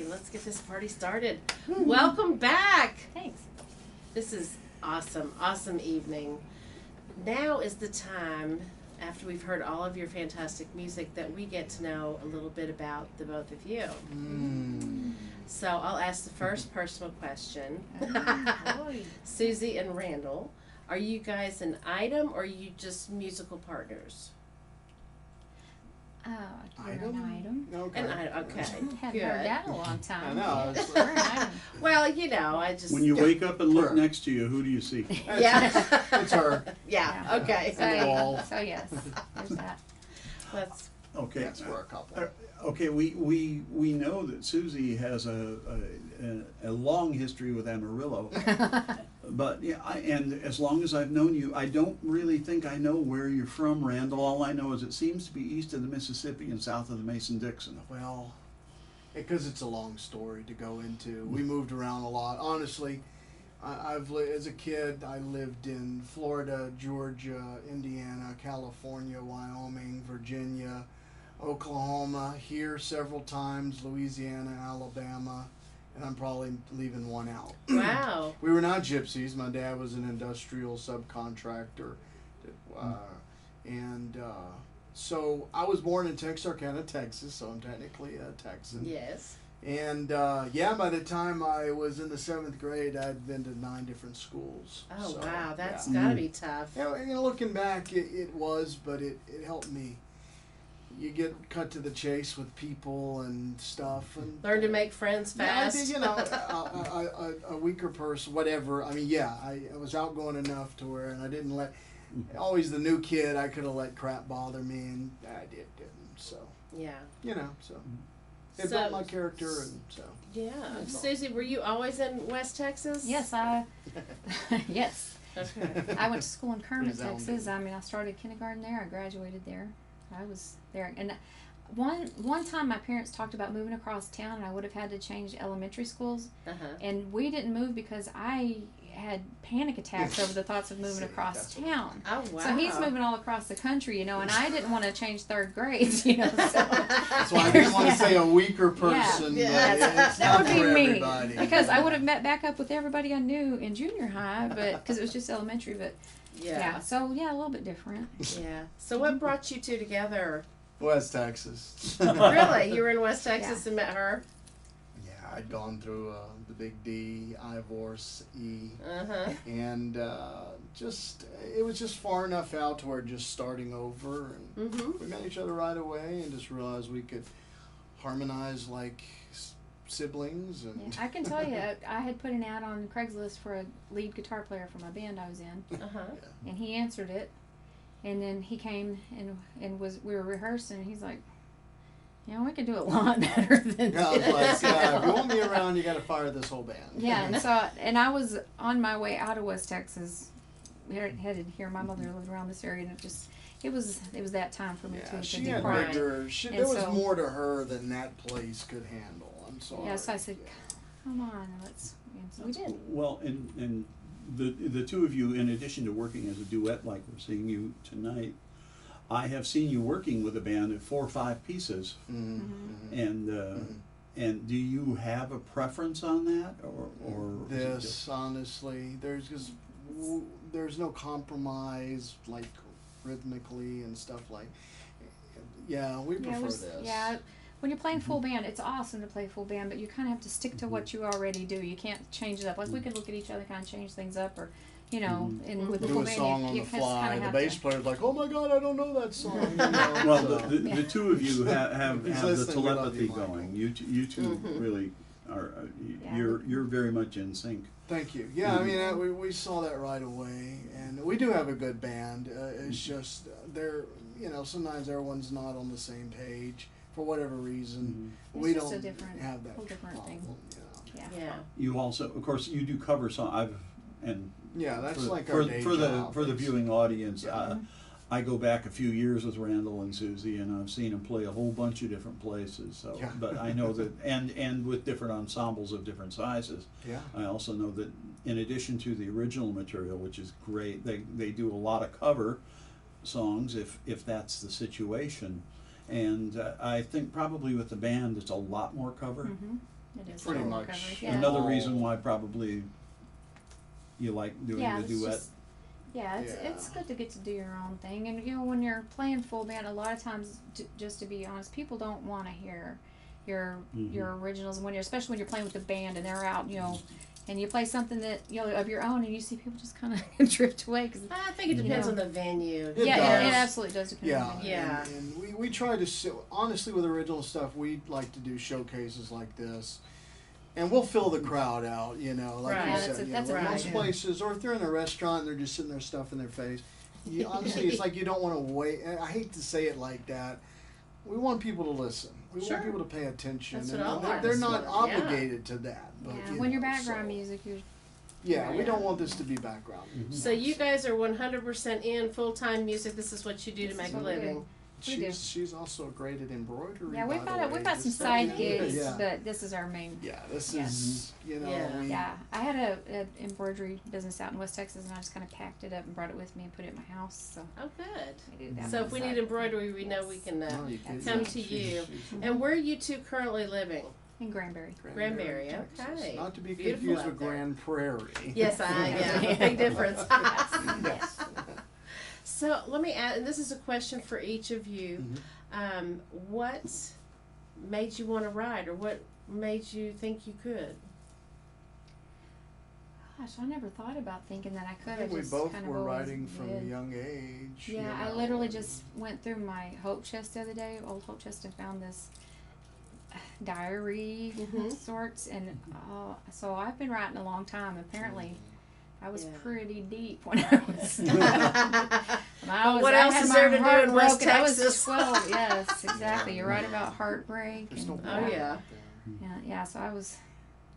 let's get this party started. Welcome back. Thanks. This is awesome, awesome evening. Now is the time, after we've heard all of your fantastic music, that we get to know a little bit about the both of you. So I'll ask the first personal question. Susie and Randal, are you guys an item or are you just musical partners? You're an item. Okay. Okay. Haven't heard that in a long time. I know. We're an item. Well, you know, I just... When you wake up and look next to you, who do you see? Yeah. It's her. Yeah, okay. So yes, there's that. Let's... Okay. That's for a couple. Okay, we know that Susie has a long history with Amarillo, but yeah, and as long as I've known you, I don't really think I know where you're from, Randal. All I know is it seems to be east of the Mississippi and south of the Mason-Dixon. Well, because it's a long story to go into. We moved around a lot. Honestly, as a kid, I lived in Florida, Georgia, Indiana, California, Wyoming, Virginia, Oklahoma, here several times, Louisiana, Alabama, and I'm probably leaving one out. Wow. We were not gypsies. My dad was an industrial subcontractor. So I was born in Texarkana, Texas, so I'm technically a Texan. Yes. And yeah, by the time I was in the 7th grade, I'd been to 9 different schools. Oh, so, wow, that's yeah. gotta be tough. Looking back, it was, but it helped me. You get cut to the chase with people and stuff, and Learn to make friends fast. Yeah, I did, a weaker person, whatever. I mean, yeah, I was outgoing enough to where, and I didn't let. Always the new kid, I could have let crap bother me, and I didn't. So Yeah. So it built my character, and so. Yeah. Susie, were you always in West Texas? Yes, yes. Okay. I went to school in Kermit, Resounding. Texas. I mean, I started kindergarten there. I graduated there. I was there, and one time my parents talked about moving across town, and I would have had to change elementary schools, and we didn't move because I had panic attacks over the thoughts of moving across town. Oh, wow. So he's moving all across the country, and I didn't want to change 3rd grades, So. That's why I didn't want to say a weaker person. Yeah. But it's That not would be for me, everybody. because I would have met back up with everybody I knew in junior high, but because it was just elementary, but. Yeah. So yeah, a little bit different. Yeah. So what brought you two together? West Texas. Really? You were in West Texas and met her? Yeah, I'd gone through the Big D, Ivors, E, and it was just far enough out to where just starting over, and we met each other right away, and just realized we could harmonize like siblings. And Yeah, I can tell you, I had put an ad on Craigslist for a lead guitar player for my band I was in, and he answered it, and then he came and we were rehearsing, and he's like, we could do it a lot better than I was like, if you want me around, you got to fire this whole band. Yeah, and I was on my way out of West Texas, headed here. My mother lived around this area, and it was that time for me too. She had bigger. There was more to her than that place could handle. I'm sorry. Yeah, so I said, "Come on, let's." And so we did. Well, and the two of you, in addition to working as a duet like we're seeing you tonight, I have seen you working with a band of 4 or 5 pieces, and do you have a preference on that, or this? Honestly, there's no compromise like rhythmically and stuff like. Yeah, we prefer this. Yeah. When you're playing full band, it's awesome to play full band, but you kind of have to stick to what you already do. You can't change it up. Like we could look at each other, kind of change things up, or and with the do full a band, song on you the just fly. kind of The bass player's like, "Oh my God, I don't know that song." Well, the two of you have the listening, we love telepathy you, Michael. going. You two really are. You're very much in sync. Thank you. Yeah, I mean, we saw that right away, and we do have a good band. It's just sometimes everyone's not on the same page for whatever reason. We just don't a different, have that whole different problem. thing. Yeah. You also, of course, you do cover song. That's for, like for, our day for job. the viewing audience. I go back a few years with Randal and Susie, and I've seen them play a whole bunch of different places. So, but I know that, and with different ensembles of different sizes. Yeah. I also know that in addition to the original material, which is great, they do a lot of cover songs if that's the situation. And I think probably with the band, it's a lot more cover. It is Pretty total much. recovery. Yeah. Another reason why probably you like doing Yeah, the it's duet. just- yeah, it's Yeah. good to get to do your own thing, and when you're playing full band, a lot of times, just to be honest, people don't want to hear your originals, and especially when you're playing with the band and they're out, and you play something that of your own, and you see people just kind of drift away. Cause, I think it depends on the venue. It it does. absolutely does depend on the venue. Yeah. And we try to, honestly, with original stuff, we like to do showcases like this. And we'll fill the crowd out, like Right. you Yeah, said. that's a right. Most places, or if they're in a restaurant and they're just sitting there stuffing their face, honestly, it's like you don't want to wait. I hate to say it like that. We want people to listen. We Sure. want people to pay attention. That's and what all they're artists not want, yeah. obligated to that. But, Yeah, when you're background music, you're Yeah, we Yeah. don't want this to be background. So you guys are 100% in full-time music. This is what you do to make a what we do. living. We do. She's also great at embroidery. yeah. We've by the way. got some Just side that- gigs, Yeah. but this is our main. Yeah, this Yeah. is Yeah. we, Yeah, I had a embroidery business out in West Texas, and I just kind of packed it up and brought it with me and put it in my house. So Oh, good. I do that. So on if the we side. need embroidery, we know we can No, you can't. come Yeah, to she's- you. she's- And where are you two currently living? in Granbury. Granbury, Texas. okay. Not to be Beautiful confused out with there. Grand Prairie. Yes, big difference. Yes. So let me add, and this is a question for each of you. Mhm. What made you want to write, or what made you think you could? Gosh, I never thought about thinking that I could. I think we just both kind of were always writing from a did. young age. Yeah, I literally just went through my Hope chest the other day, old Hope chest, and found this diary Mhm. of sorts, and so I've been writing a long time. Apparently, I was Yeah. pretty deep when I was. What else had is my there to do heart in West broken. I was Texas? 12. Yes, exactly. You're right about heartbreak. There's no And, Oh, yeah. yeah. So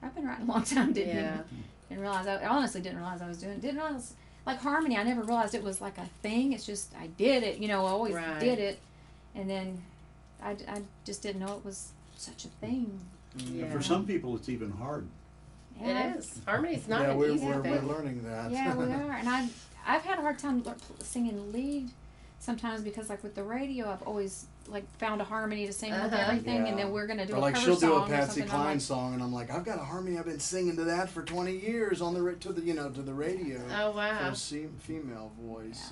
I've been writing a long time. Didn't realize. I honestly didn't realize I was doing. Didn't realize like harmony. I never realized it was like a thing. It's just I did it. I always Right. did it, and then I just didn't know it was such a thing. Yeah. For some people, it's even hard. Yeah, It is. Harmony's not Yeah, an we're easy thing. learning that. Yeah, we are, and I've had a hard time singing lead sometimes because like with the radio, I've always like found a harmony to sing with Uh-huh. everything, and Yeah. then we're gonna do Or a like cover she'll song do a or Patsy something. I'm Cline like, song, and I'm like, I've got a harmony. I've been singing to that for 20 years on the to the radio. Oh, For wow. a female voice.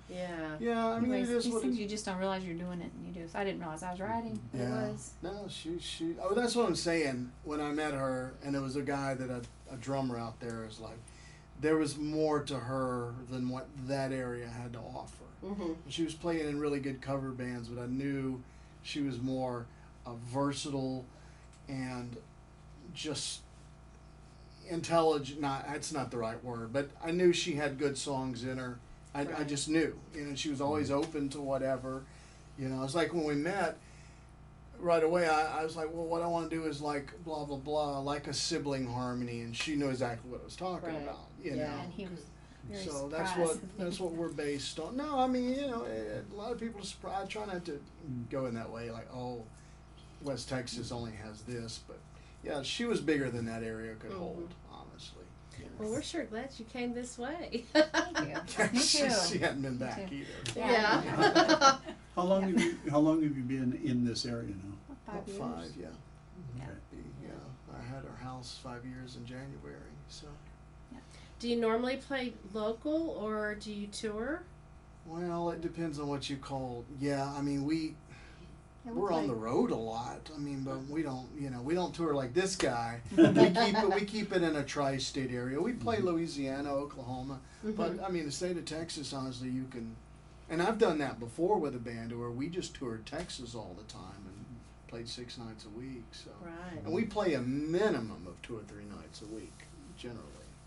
Yeah. Yeah, I mean, anyways, it is these what things it, you just don't realize you're doing it, and you do. So I didn't realize I was writing. But Yeah. It was. No, she. Oh, that's what I'm saying. When I met her, and it was a guy that a drummer out there is like, there was more to her than what that area had to offer. Mm-hmm. She was playing in really good cover bands, but I knew she was more versatile and just intelligent. That's not the right word, but I knew she had good songs in her. I Right. just knew, she was always open to whatever. It's like when we met. Right away, I was like, well, what I want to do is like blah blah blah, like a sibling harmony, and she knew exactly what I was talking Right. about. Yeah. And he was very So surprised. that's what we're based on. No, I mean, a lot of people are surprised. I try not to go in that way, like, oh, West Texas only has this, but yeah, she was bigger than that area could hold, honestly. Well, we're sure glad you came this way. Thank you. Me she, too. she hadn't been back too. either. Yeah. How long have you been in this area now? About 5 years. 5, yeah. Yeah. Yeah, I had our house 5 years in January, so. Do you normally play local, or do you tour? Well, it depends on what you call. Yeah, I mean, Yeah, we're play- on the road a lot. I mean, but we don't tour like this guy. we keep it in a tri-state area. We play Louisiana, Oklahoma, but I mean, the state of Texas, honestly, you can. And I've done that before with a band where we just toured Texas all the time and played 6 nights a week. So, Right. and we play a minimum of 2 or 3 nights a week generally.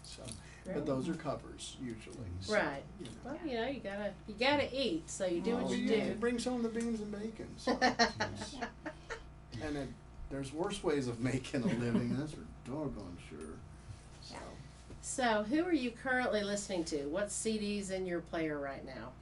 So, but those are covers usually. So, Right. You know. Well, you gotta eat, so you do Well, what you yeah, do. it brings home the beans and bacon. So. And there's worse ways of making a living. That's for doggone sure. So. So, who are you currently listening to? What CD's in your player right now?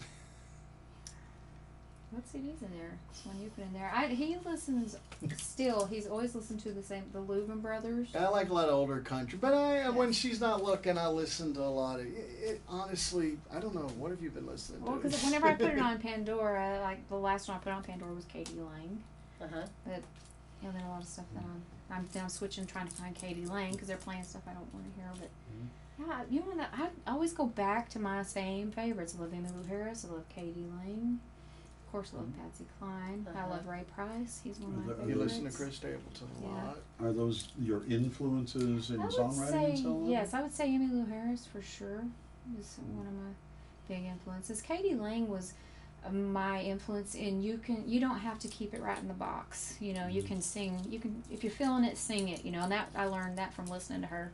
What CD's in there? One you put in there. He listens still. He's always listened to the Louvin Brothers. I like a lot of older country, but when she's not looking, I listen to a lot of it. Honestly, I don't know. What have you been listening Well, to? because whenever I put it on Pandora, like the last one I put on Pandora was Katie Lang. Uh huh. But then a lot of stuff that I'm now switching, trying to find Katie Lang because they're playing stuff I don't want to hear. But yeah, you know, I always go back to my same favorites. I love Emmylou Harris. I love Katie Lang. Of course, I love Patsy Cline. I love Ray Price. He's one of my favorites. You listen to Chris Stapleton a lot. Are those your influences in songwriting and so on? Yes, I would say Emmylou Harris for sure is one of my big influences. Katie Lang was my influence in you don't have to keep it right in the box. You know, you can sing. You can, if you're feeling it, sing it. You know, and that I learned that from listening to her.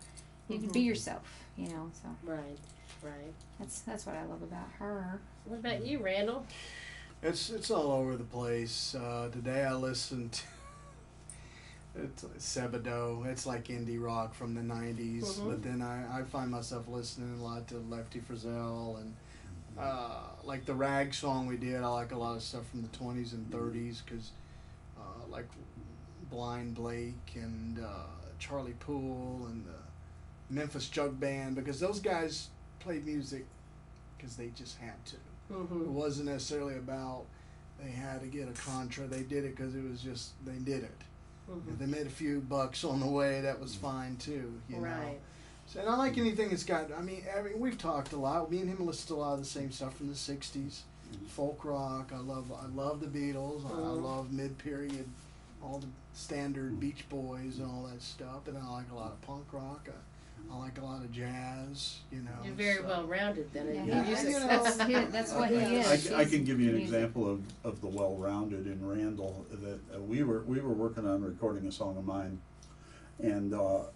You can be yourself. You know, so Right. that's what I love about her. What about you, Randal? It's all over the place. Today I listened to it's Sebado. It's like indie rock from the 90s. But then I find myself listening a lot to Lefty Frizzell and like the rag song we did. I like a lot of stuff from the 20s and 30s because like Blind Blake and Charlie Poole and the Memphis Jug Band, because those guys played music because they just had to. It wasn't necessarily about they had to get a contra. They did it because it was just they did it. If they made a few bucks on the way, that was fine too. You know. So, and I like anything that's got. I mean, we've talked a lot. Me and him listen to a lot of the same stuff from the '60s, folk rock. I love the Beatles. I love mid-period, all the standard Beach Boys and all that stuff. And I like a lot of punk rock. I like a lot of jazz, you know. You're very well rounded then. Yeah, that's what he is. I can give you an example of the well-rounded in Randal. That we were working on recording a song of mine, and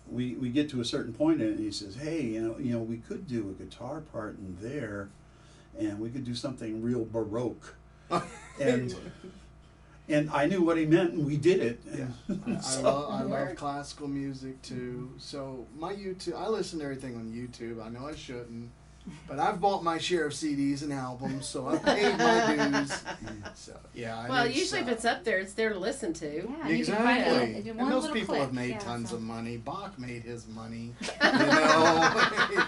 we get to a certain point in it, and he says, "Hey, you know, we could do a guitar part in there, and we could do something real baroque," and I knew what he meant, and we did it. Yeah. I love classical music too. So my YouTube, I listen to everything on YouTube. I know I shouldn't, but I've bought my share of CDs and albums, so I've paid my dues. So yeah. Well, usually if it's up there, it's there to listen to. Yeah, exactly. And those people have made tons of money. Bach made his money, you know.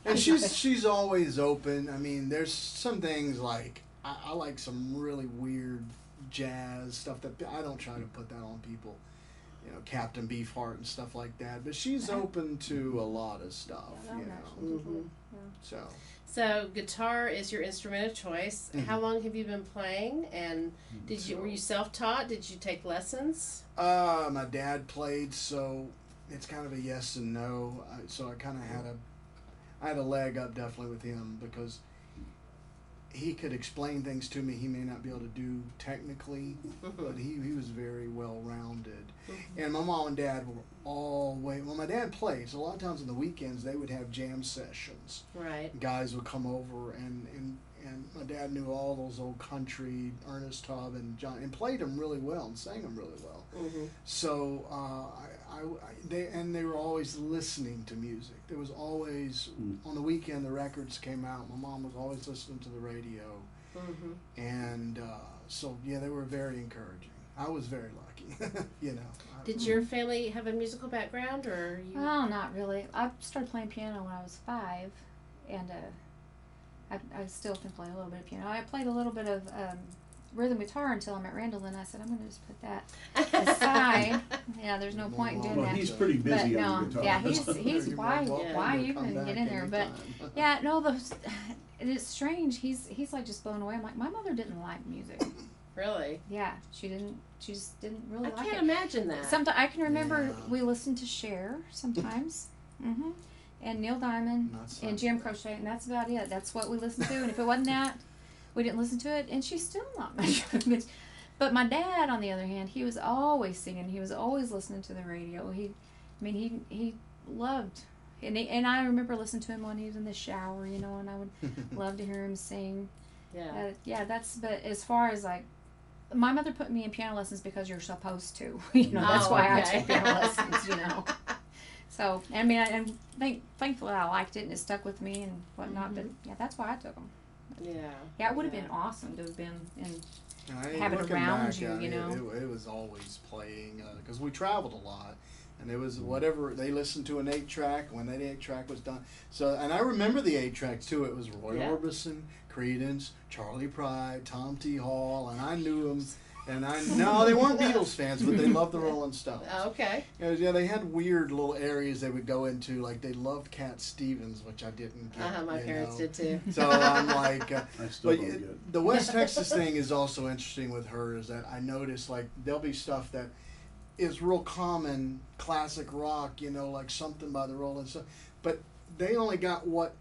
And she's always open. I mean, there's some things like I like some really weird jazz stuff that I don't try to put that on people, you know, Captain Beefheart and stuff like that. But she's open to a lot of stuff, you know. So guitar is your instrument of choice. How long have you been playing? And were you self-taught? Did you take lessons? My dad played, so it's kind of a yes and no. So I kind of had a leg up definitely with him because he could explain things to me he may not be able to do technically, but he was very well-rounded. And my mom and dad were always, well, my dad played, so a lot of times on the weekends they would have jam sessions. Right. Guys would come over, and my dad knew all those old country, Ernest Tubb and John, and played them really well and sang them really well. So they were always listening to music. There was always, on the weekend the records came out, my mom was always listening to the radio. And so yeah, they were very encouraging. I was very lucky, you know. Did your family have a musical background, or you? Oh, not really. I started playing piano when I was 5, and I still can play a little bit of piano. I played a little bit of rhythm guitar until I met Randal, and I said, I'm going to just put that aside. Yeah, there's no point in doing that. He's pretty busy but, on the guitar. Yeah, he's why you can get in there. But yeah, no, it's strange. He's like just blown away. I'm like, my mother didn't like music. Really? Yeah, she just didn't really like it. I can't imagine that. Sometimes I can remember we listened to Cher sometimes. And Neil Diamond and Jim Croce, and that's about it. That's what we listened to, and if it wasn't that, we didn't listen to it, and she's still not much. But my dad, on the other hand, he was always singing. He was always listening to the radio. He loved, and I remember listening to him when he was in the shower, you know, and I would love to hear him sing. Yeah. But as far as like, my mother put me in piano lessons because you're supposed to, you know. That's why I took piano lessons, you know. So, I mean, thankfully I liked it and it stuck with me and whatnot, but yeah, that's why I took them. Yeah, it would have been awesome to have been and have it around you, you know. It was always playing, because we traveled a lot, and it was whatever, they listened to an 8-track, when that 8-track was done. So, and I remember the 8-tracks too. It was Roy Orbison, Creedence, Charlie Pride, Tom T. Hall, and I knew them. And no, they weren't Beatles fans, but they loved the Rolling Stones. Okay. Yeah, they had weird little areas they would go into, like they loved Cat Stevens, which I didn't get. My parents did too. So I'm like, I still don't get it. the West Texas thing is also interesting with her, is that I noticed like there'll be stuff that is real common, classic rock, like something by the Rolling Stones, but they only got what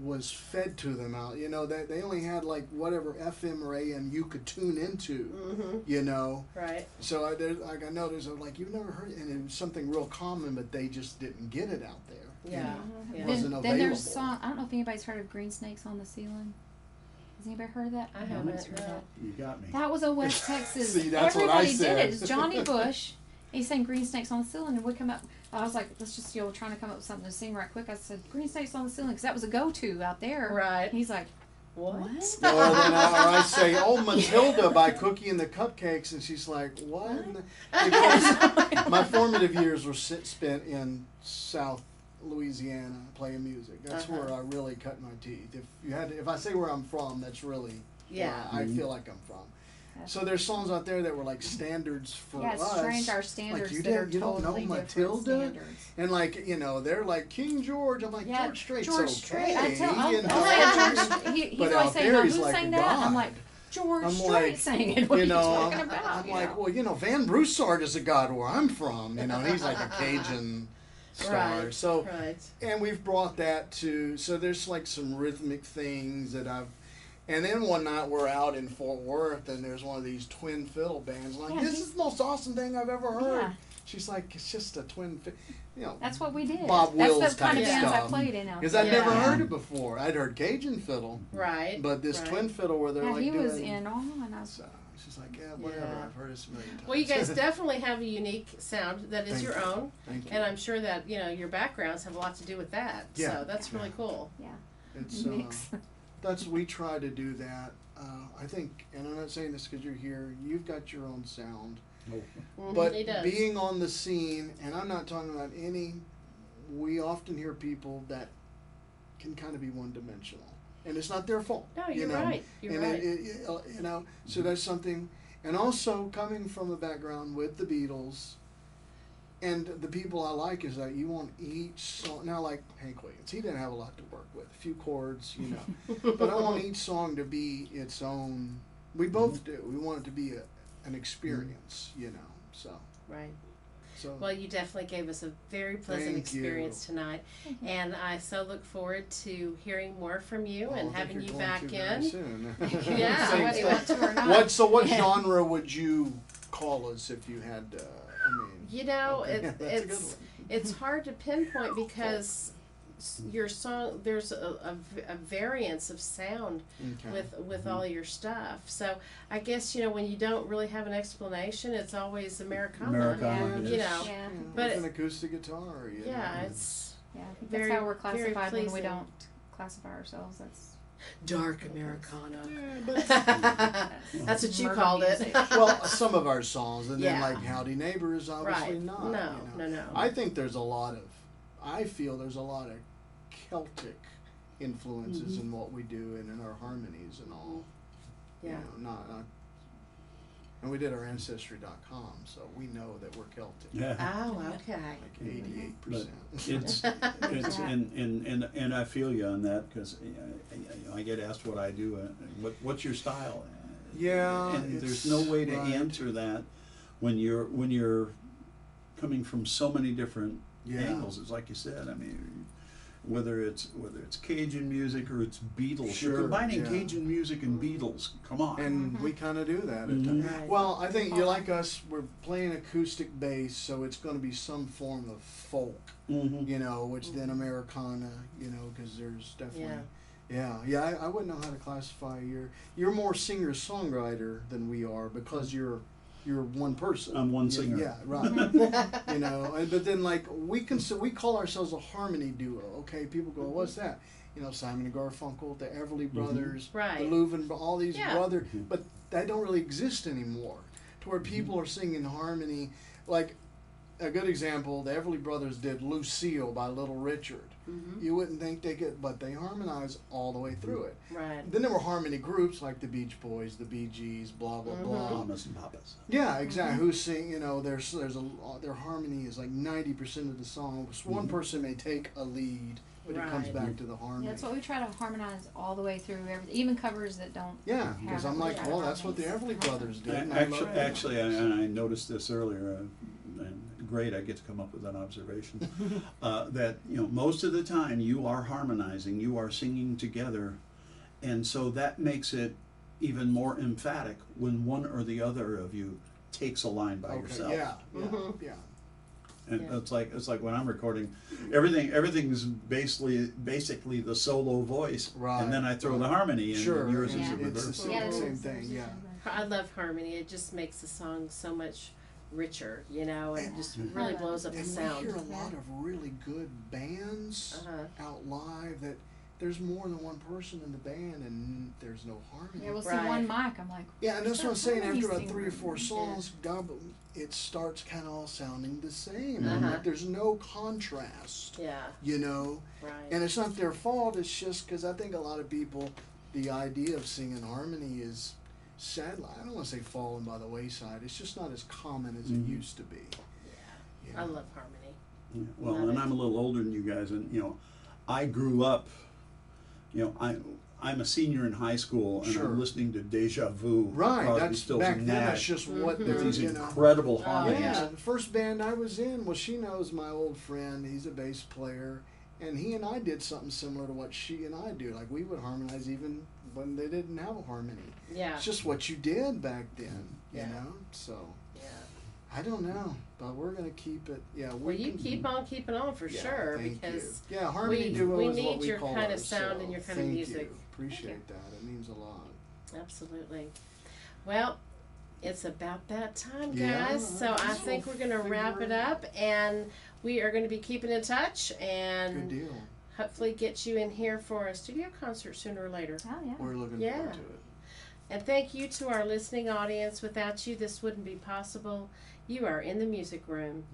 was fed to them out. They only had like whatever FM or AM you could tune into. Right. So I noticed, I'm like, you've never heard it, and it was something real common, but they just didn't get it out there. Yeah. It Yeah. wasn't available. Then there's a song. I don't know if anybody's heard of Green Snakes on the Ceiling. Has anybody heard of that? I haven't. Heard that. You got me. That was a West Texas. See, that's what Everybody I said. did it. It's Johnny Bush. He sang Green Snakes on the Ceiling, and we come up. I was like, let's just, trying to come up with something to sing right quick. I said, Green Snakes on the Ceiling, because that was a go-to out there. Right. He's like, What? what? Or then I say, "Oh, Matilda" by Cookie and the Cupcakes, and she's like, "What?" Because my formative years were spent in South Louisiana playing music. That's where I really cut my teeth. If I say where I'm from, that's really where I feel like I'm from. So there's songs out there that were like standards for Yeah, it's us. strange, our standards like, that are you don't know totally different Matilda? standards. And like, they're like King George. I'm like, Yeah, George Strait's George okay. Strait. I tell you know? he's But always out saying, there, no, he's who like sang a that? I'm god. like, George I'm Strait like, sang it. What are you talking I'm about? like, well, Van Broussard is a god where I'm from. He's like a Cajun star. Right. So, Right. and we've brought that to, so there's like some rhythmic things that and then one night we're out in Fort Worth and there's one of these twin fiddle bands. I'm like, this is the most awesome thing I've ever heard. Yeah. She's like, it's just a twin fiddle. That's what we did. Bob Wills That's the kind of type bands stuff. I played in out Because there. I'd never Yeah. heard it before. I'd heard Cajun fiddle, Right. but this right. twin fiddle where they're Yeah, like he doing. was in awe, and I was. So she's like, yeah, whatever. Yeah. I've heard this a million times. Well, you guys definitely have a unique sound that is Thank your you. own, Thank you. and I'm sure that your backgrounds have a lot to do with that. Yeah. So that's really cool. Yeah. It's Mix. we try to do that. I think, and I'm not saying this because you're here. You've got your own sound, Mhm, but he does. being on the scene, and I'm not talking about any. We often hear people that can kind of be one-dimensional, and it's not their fault. No, you're know? right. You're and right. So that's something. And also coming from a background with the Beatles, and the people I like is that you want each song. Now, like Hank Williams, he didn't have a lot to work with, a few chords, but I want each song to be its own. We both do. We want it to be an experience, So. Right. So. Well, you definitely gave us a very pleasant Thank experience tonight, and I so look forward to hearing more from you and having you back in. Soon. Yeah, Same whether you stuff. want to or not. What genre would you call us if you had? Okay, that's a good one. It's hard to pinpoint because your song there's a variance of sound Okay. with all your stuff. So I guess when you don't really have an explanation, it's always Americana. Americana, You yes. know, Yeah. but with an acoustic guitar. yeah, it's Yeah, I think Very- that's how we're very classified when we pleasing. don't classify ourselves. That's dark Americana. Yeah, That's what you Murder called it. music. well, some of our songs, and then Yeah. like Howdy Neighbor is obviously Right. not. No. I think I feel there's a lot of Celtic influences in what we do and in our harmonies and all. Yeah. Not. And we did our Ancestry.com, so we know that we're Celtic. Yeah. Oh, okay. Like 88%. It's and I feel you on that because I get asked what I do. What's your style? Yeah, and there's it's no way to right. answer that when you're coming from so many different Yeah. angles. It's like you said. I mean, whether it's Cajun music or it's Beatles, Sure, you're combining yeah. Cajun music and Beatles. Come on. And we kind of do that at Mhm. times. Right. Well, I think you're like us. We're playing acoustic bass, so it's going to be some form of folk, Mhm. which then Americana, because there's definitely, yeah. I wouldn't know how to classify you're more singer-songwriter than we are because you're one person. I'm one singer. Yeah, right. But then like we call ourselves a harmony duo. Okay, people go, what's that? Simon and Garfunkel, the Everly Brothers, Right. the Louvin, all these Yeah. brothers, but that don't really exist anymore. To where people are singing harmony, like a good example, the Everly Brothers did Lucille by Little Richard. Mm-hmm. You wouldn't think they could, but they harmonized all the way through it. Right. Then there were harmony groups like the Beach Boys, the Bee Gees, blah blah blah. Mamas and papas. Yeah, exactly. Who sing? You know, their harmony is like 90% of the song. One person may take a lead, but it comes back to the harmony. Yeah, that's what we try to harmonize all the way through everything, even covers that don't. Yeah, because I'm like, well, that's what the Everly Brothers did. and I love it. Actually, and I noticed this earlier. And great, I get to come up with an observation. That most of the time you are harmonizing, you are singing together, and so that makes it even more emphatic when one or the other of you takes a line by yourself. Yeah, Mm-hmm. yeah. And it's like when I'm recording, everything's basically the solo voice, Right. and then I throw the harmony in, Sure. and yours is Yeah. the It's the reverse. same thing. Yeah. I love harmony. It just makes the song so much richer, and just really blows up the And sound. we hear a lot of really good bands out live that there's more than one person in the band and there's no harmony. Yeah, we'll see Right. one mic. I'm like, Yeah, and that's what I'm saying. harmony After about singer. 3 or 4 songs, it starts kind of all sounding the same. Mhm. Like there's no contrast, Yeah, right. And it's not their fault. It's just because I think a lot of people, the idea of singing harmony is sadly, I don't want to say fallen by the wayside. It's just not as common as it used to be. I love harmony. Yeah. Well, Love and it. I'm a little older than you guys, and I grew up. I'm a senior in high school, and Sure. I'm listening to Deja Vu, Right, Crosby, that's Stills, back and then. Nash, That's just what Mhm. they're, with these you know. incredible Oh, harmonies. Yeah, the first band I was in, well, she knows my old friend. He's a bass player, and he and I did something similar to what she and I do. Like we would harmonize even when they didn't have a harmony. Yeah, It's just what you did back then, you Yeah. know. So yeah. I don't know, but we're gonna keep it. Yeah, Well, you can- keep on keeping on for yeah, sure, thank because you. Yeah, harmony we duo is need what we your call kind of ours, sound so and your kind of thank music. You. Appreciate that. It means a lot. Absolutely. Well, it's about that time, Yeah, guys. So I that's think all we're going to wrap it up, and we are going to be keeping in touch Good and deal. hopefully get you in here for a studio concert sooner or later. Oh yeah. We're looking Yeah. forward to it. And thank you to our listening audience. Without you, this wouldn't be possible. You are in the music room.